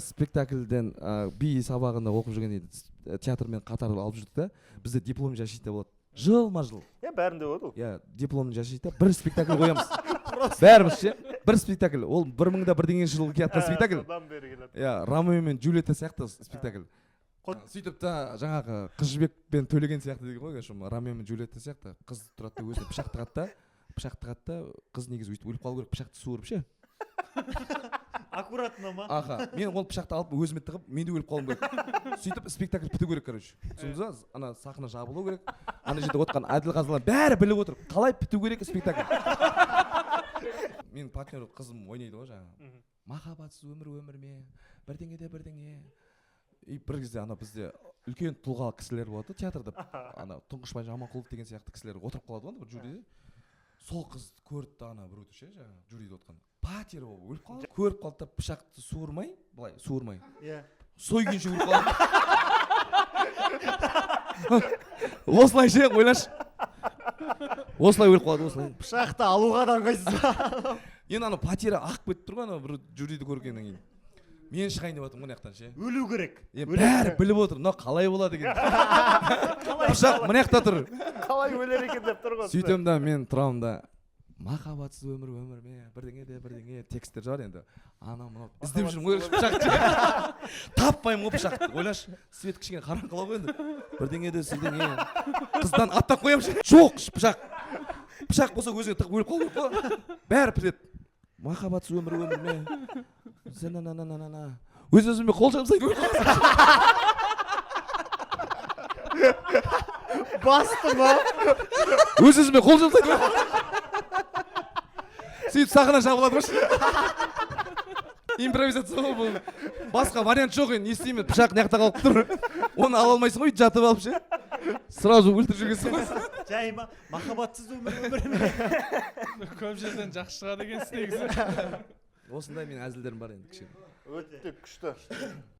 спектакльден би сабағында оқып жүргенде театрмен қатар алып жүрдік та, бізде диплом жашейді болады. Жылма-жыл. Бәрінде болады ол. Диплом жашейді, бір спектакль қоямыз. Бәріміз ше, бір спектакль. Ол 1001 жылы келетін спектакль. Ромео мен Джульетта сияқты спектакль. Сөйтіп та жаңағы Қыз жібек пен Төлеген сияқты деген ғой, Ромео мен Джульетта сияқты. Қыз тұрады өзі пышақ тығады да, қыз негізі өйтіп өліп қалу керек, пышақты суырып ше. Аккуратно ма? Аха, мен ол пышақты алып өзіме тығып, мен де өліп қалуым керек. Сөйтіп спектакль біту керек, короче. Түсіндіңіз? Ана сахна жабылу керек. Ана жерде отқан Әділқазылар бәрі біліп отыр. Қалай біту керек спектакль? Менің партнер қызым ойнайды ғой жаңағы. Махаббатсыз өмір ме? Бірдеңе. И бір кезде ана бізде үлкен тұлғалы кісілер болады театрда. Ана Тұңғышбай Жаманқұлов деген сияқты кісілер отырып қалады ғой бір жюриде. Сол қыз көрді ана біреуді ше, жаңағы жюриде отқан. Патер болып өліп қалды. Көріп қалды да пышақты суырмай. Сойгенше өліп қалды. Осылай ше, ойлашы. Осылай өліп қалды, осылай. Пышақты алуға да ыңғайсыз. Енді ана патері ақ кетіп тұр ғой ана бір жюриді көргеннен кейін. Мен шығайын деп жатырмын ғой мына жақтан ше. Өлу керек. Бәрі біліп отыр. Мынау қалай болады екен. Пышақ мына жақта тұр. Қалай өлер екен деп тұр ғой. Сөйтем да мен тұрамын да махаббатсыз өмір ме, бірдеңе текстер бар енді. Ана мынау іздеп жүрмін ғой пышақты. Таппаймын ғой пышақты. Ойлашы, свет кішкене қараңғылау ғой енді. Бірдеңе. Қыздан аттап қоямын ше. Жоқ, пышақ. Пышақ болса өзіңе тығып өліп қалу керек қой. Бәрі біледі. Махаббатсыз өмір ме. Өз-өзіме қол жұмсайды. Басты ма? Өз-өзіме қол жұмсайды. Сөйтіп сахна жабылады ғой. Импровизация ғой бұл. Басқа вариант жоқ енді, не істеймін? Пышақ мына жақта қалып тұр. Оны ала алмайсың ғой, жатып алып ше. Сразу өлтіріп жүргенсің ғой. Жай ма? Махаббатсыз өмір ме? Көп жерден жақсы шығады екенсіз негізі. Осындай менің әзілдерім бар енді кішкене. Өте күшті.